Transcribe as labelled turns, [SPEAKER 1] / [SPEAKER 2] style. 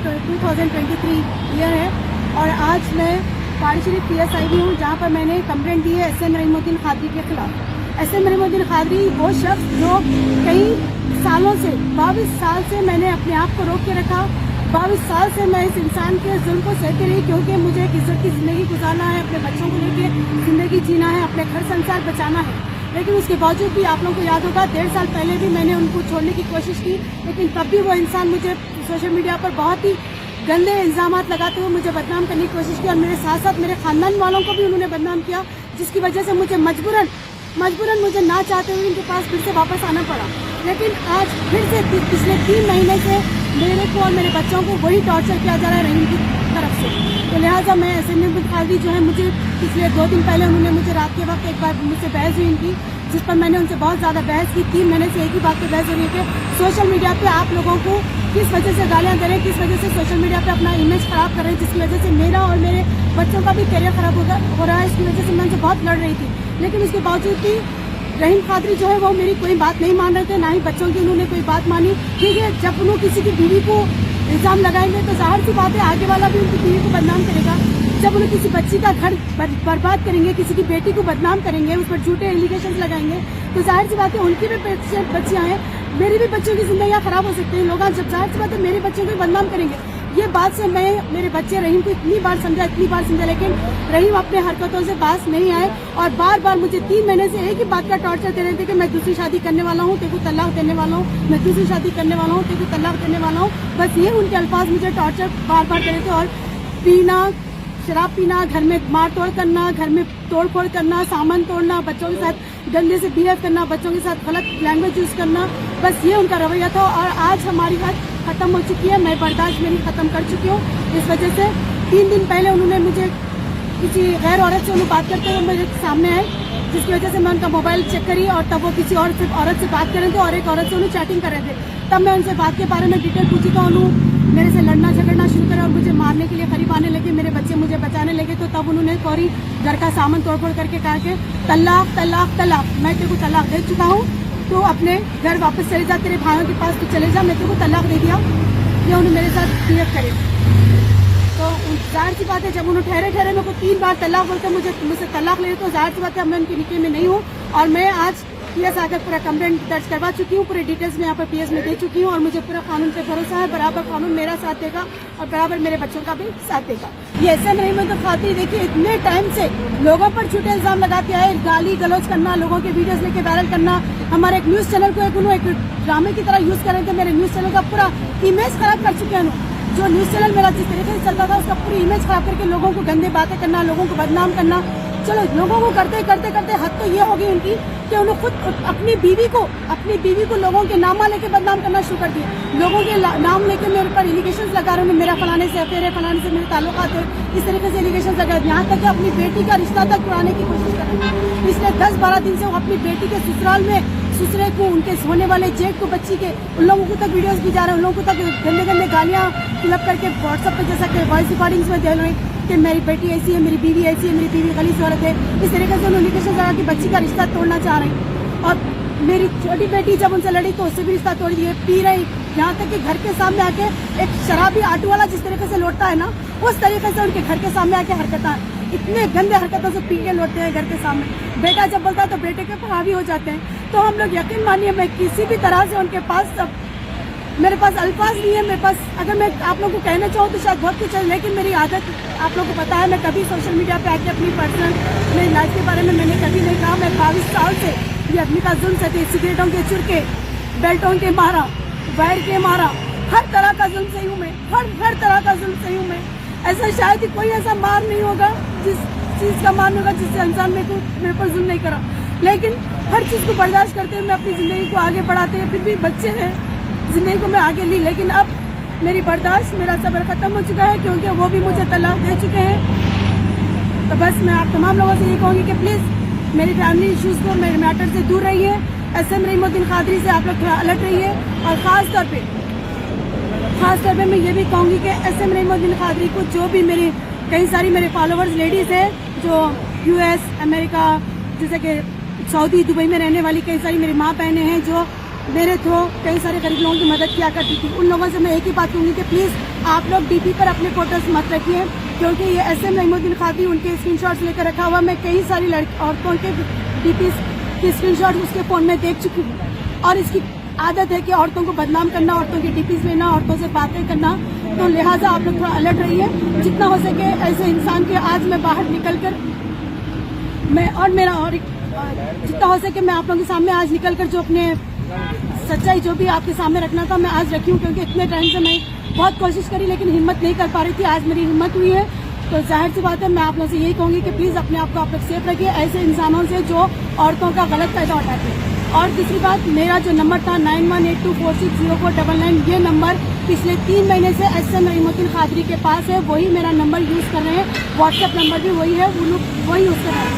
[SPEAKER 1] 2023 year है और आज मैं पहाड़ी शरीफ PSI भी हूँ, जहाँ पर मैंने कंप्लेंट दी है SM रहीमुद्दीन खादरी के खिलाफ। SM रहीमुद्दीन खादरी वो शख्स जो कई सालों से 22 साल से मैंने अपने आप को रोक के रखा। 22 साल से मैं इस इंसान के जुल्म को सहती रही, क्योंकि मुझे एक इज्जत की ज़िंदगी गुजारना है, अपने बच्चों को लेके ज़िंदगी जीना है, अपने घर संसार बचाना है। लेकिन उसके बावजूद भी आप लोगों को याद होगा 1.5 साल पहले भी मैंने उनको छोड़ने की कोशिश की, लेकिन तब भी वो इंसान मुझे सोशल मीडिया पर बहुत ही गंदे इल्ज़ामात लगाते हुए मुझे बदनाम करने की कोशिश की और मेरे साथ साथ मेरे खानदान वालों को भी उन्होंने बदनाम किया, जिसकी वजह से मुझे मजबूरन मुझे ना चाहते हुए उनके पास फिर से वापस आना पड़ा। लेकिन आज फिर से पिछले 3 महीने से मेरे को और मेरे बच्चों को वही टॉर्चर किया जा रहा है रहीम की तरफ से। तो लिहाजा मैं SM रहीमुद्दीन खादरी जो है, मुझे पिछले 2 दिन पहले उन्होंने मुझे रात के वक्त एक बार मुझसे बहस हुई उनकी, जिस पर मैंने उनसे बहुत ज़्यादा बहस की। 3 महीने से एक ही बात पर बहस हो रही है कि सोशल मीडिया पे आप लोगों को किस वजह से गालियाँ दे रहे हैं, किस वजह से सोशल मीडिया पे अपना इमेज खराब कर रहे हैं, जिसकी वजह से मेरा और मेरे बच्चों का भी करियर खराब हो रहा है। इसकी वजह से मैं उनसे बहुत लड़ रही थी, लेकिन उसके बावजूद भी रहीम खादरी जो है वो मेरी कोई बात नहीं मान रहे थे, ना ही बच्चों की उन्होंने कोई बात मानी। ठीक है, जब उन्होंने किसी की बीवी को इल्ज़ाम लगाएंगे तो जाहिर सी बात है आगे वाला भी उनकी बीवी को बदनाम करेगा। जब उन्हें किसी बच्ची का घर बर्बाद करेंगे, किसी की बेटी को बदनाम करेंगे, उस पर झूठे एलिगेशन लगाएंगे, तो जाहिर सी बात है उनकी भी बच्चियां हैं, मेरी भी बच्चों की जिंदगी खराब हो सकती है। लोग जब जाहिर सी बात है मेरे बच्चों को बदनाम करेंगे। ये बात से मैं मेरे बच्चे रहीम को इतनी बार समझा, लेकिन रहीम अपने हरकतों से बाज नहीं आए और बार बार मुझे 3 महीने से एक ही बात का टॉर्चर दे रहे थे कि मैं दूसरी शादी करने वाला हूँ, तेरे को तलाक देने वाला हूँ, मैं दूसरी शादी करने वाला हूँ, तेरे को तलाक देने वाला हूँ। बस ये उनके अल्फाज मुझे टॉर्चर बार बार दे रहे थे। और पीना, शराब पीना, घर में मार तोड़ करना, घर में तोड़ फोड़ करना, सामान तोड़ना, बच्चों के साथ गंदे से बिहेव करना, बच्चों के साथ गलत लैंग्वेज यूज करना, बस ये उनका रवैया था। और आज हमारी हद खत्म हो चुकी है, मैं बर्दाश्त मेरी खत्म कर चुकी हूँ। इस वजह से 3 दिन पहले उन्होंने मुझे किसी गैर औरत से उन्हें बात करते हुए मेरे सामने आए, जिसकी वजह से मैं उनका मोबाइल चेक करी और तब वो किसी और औरत से बात कर रहे थे और एक औरत से उन्हें चैटिंग कर रहे थे। तब मैं उनसे बात के बारे में डिटेल पूछी तो उन्होंने मेरे से लड़ना झगड़ना शुरू करा और मुझे मारने के लिए करीब आने लगे, मेरे बच्चे मुझे बचाने लगे। तो तब उन्होंने फौरी घर का सामान तोड़फोड़ करके कहा कि तलाक तलाक तलाक, मैं तेरे को तलाक दे चुका हूँ, तो अपने घर वापस चले जा, तेरे भाइयों के पास तो चले जा, मैं तेरे को तलाक दे दिया। ये उन्होंने मेरे साथ बिहेव करे। तो जाहिर सी बात है जब उन्होंने ठहरे मेरे को 3 बार तलाक बोलते मुझसे तलाक ले, तो जाहिर सी बात है मैं उनके निके में नहीं हूँ। और मैं आज PS आकर पूरा कंप्लेंट दर्ज करवा चुकी हूँ, पूरे डिटेल्स में यहाँ पर PS में दे चुकी हूँ और मुझे पूरा कानून पे भरोसा है। बराबर कानून मेरा साथ देगा और बराबर मेरे बच्चों का भी साथ देगा। ये SM रहीमुद्दीन खादरी देखिए इतने टाइम से लोगों पर झूठे इल्जाम लगाते आए, गाली गलौज करना, लोगों के वीडियोस लेके वायरल करना, हमारे एक न्यूज चैनल को एक ड्रामे की तरह यूज कर रहे थे। मेरे न्यूज चैनल का पूरा इमेज खराब कर चुके हैं। जो न्यूज चैनल मेरा जिस तरीके से चलता था उसका पूरी इमेज खराब करके लोगों को गंदे बातें करना, लोगों को बदनाम करना। चलो लोगों को करते करते करते हद तो ये होगी उनकी कि उन्होंने खुद अपनी बीवी को लोगों के नाम लेके बदनाम करना शुरू कर दिया। लोगों के नाम लेके मेरे पर एलिगेशंस लगा रहे हैं, मेरा फलाने से अफेयर है, फलाने से मेरे ताल्लुकात है, इस तरीके से एलिगेशंस लगा, यहाँ तक कि अपनी बेटी का रिश्ता तक उड़ाने की कोशिश कर रहे हैं। पिछले 10-12 दिन से वो अपनी बेटी के ससुराल में ससुरे को, उनके सोने वाले जेठ को, बच्ची के, उन लोगों को तक वीडियोस भी जा रहे हैं, उन लोगों को तक गंदे गालियाँ फिलअप करके व्हाट्सएप पे जैसा कि वॉइस रिकॉर्डिंग्स में दे रहे हैं कि मेरी बेटी ऐसी है, मेरी बीवी ऐसी है, मेरी बीवी गलीज औरत है। इस तरीके से उन्होंने एलिगेशन लगा कि बच्ची का रिश्ता तोड़ना चाह रहे हैं। और मेरी छोटी बेटी जब उनसे लड़ी तो उससे भी रिश्ता तोड़ दिए, पी रही, यहाँ तक कि घर के सामने आके एक शराबी ऑटो वाला जिस तरीके से लौटता है ना, उस तरीके से उनके घर के सामने आके हरकतें, इतने गंदे हरकतों से पी के लौटते हैं घर के सामने। बेटा जब बोलता है तो बेटे के ऊपर हावी हो जाते हैं। तो हम लोग यकीन मानिए मैं किसी भी तरह से उनके पास, मेरे पास अल्फाज नहीं है, मेरे पास अगर मैं आप लोगों को कहना चाहूँ तो शायद बहुत कुछ है, लेकिन मेरी आदत आप लोगों को पता है, मैं कभी सोशल मीडिया पे आके अपनी पर्सनल मेरी लाइफ के बारे में मैंने कभी नहीं कहा। मैं 22 साल से ये आदमी का जुल्म सहती, सिगरेटों के चुरके, बेल्टों के मारा, वायर के मारा, हर तरह का जुल्म सही हूँ मैं, हर तरह का जुल्म सही हूँ मैं। ऐसा शायद ही कोई ऐसा मार नहीं होगा जिस चीज़ का मान होगा जिससे इंसान मेरे पर जुल्म नहीं करा, लेकिन हर चीज़ को बर्दाश्त करते हुए मैं अपनी ज़िंदगी को आगे बढ़ाते हैं। फिर भी बच्चे हैं, ज़िंदगी को मैं आगे ली, लेकिन अब मेरी बर्दाश्त, मेरा सब्र ख़त्म हो चुका है, क्योंकि वो भी मुझे तलाक दे चुके हैं। तो बस मैं आप तमाम लोगों से ये कहूँगी कि प्लीज़ मेरी फैमिली इश्यूज़ को, मेरे मैटर से दूर रहिए। SM रहीमुद्दीन खादरी से आप लोग थोड़ा अलर्ट रहिए। और ख़ास तौर पे मैं ये भी कहूँगी कि SM रहीमुद्दीन खादरी को, जो भी मेरी कई सारी मेरे फॉलोअर्स लेडीज़ हैं जो US, अमेरिका, जैसे कि सऊदी, दुबई में रहने वाली कई सारी मेरी माँ बहनें हैं जो मेरे थ्रू कई सारे गरीब लोगों की मदद किया करती थी। उन लोगों से मैं एक ही बात कहूँगी कि प्लीज़ आप लोग डीपी पर अपने फोटोज मत रखिए, क्योंकि ये SM रहीमुद्दीन खादरी उनके स्क्रीनशॉट्स लेकर रखा हुआ। मैं कई सारी औरतों के डीपी की स्क्रीनशॉट उसके फ़ोन में देख चुकी हूँ, और इसकी आदत है कि औरतों को बदनाम करना, औरतों की डीपीज लेना, औरतों से बातें करना। तो लिहाजा आप लोग थोड़ा अलर्ट रहिए जितना हो सके ऐसे इंसान के। आज मैं बाहर निकल कर जितना हो सके मैं आप लोगों के सामने आज निकल कर जो अपने सच्चाई जो भी आपके सामने रखना था मैं आज रखी हूँ, क्योंकि इतने टाइम से मैं बहुत कोशिश करी लेकिन हिम्मत नहीं कर पा रही थी। आज मेरी हिम्मत हुई है, तो जाहिर सी बात है मैं आप लोगों से यही कहूँगी कि प्लीज़ अपने आप को आप लोग सेफ रखिए ऐसे इंसानों से जो औरतों का गलत फायदा उठाते हैं। और दूसरी बात, मेरा जो नंबर था 9182460499, ये नंबर पिछले 3 महीने से SM रहीमुद्दीन खादरी के पास है। वही मेरा नंबर यूज़ कर रहे हैं, व्हाट्सएप नंबर भी वही है, वो लोग वही यूज़ कर रहे हैं।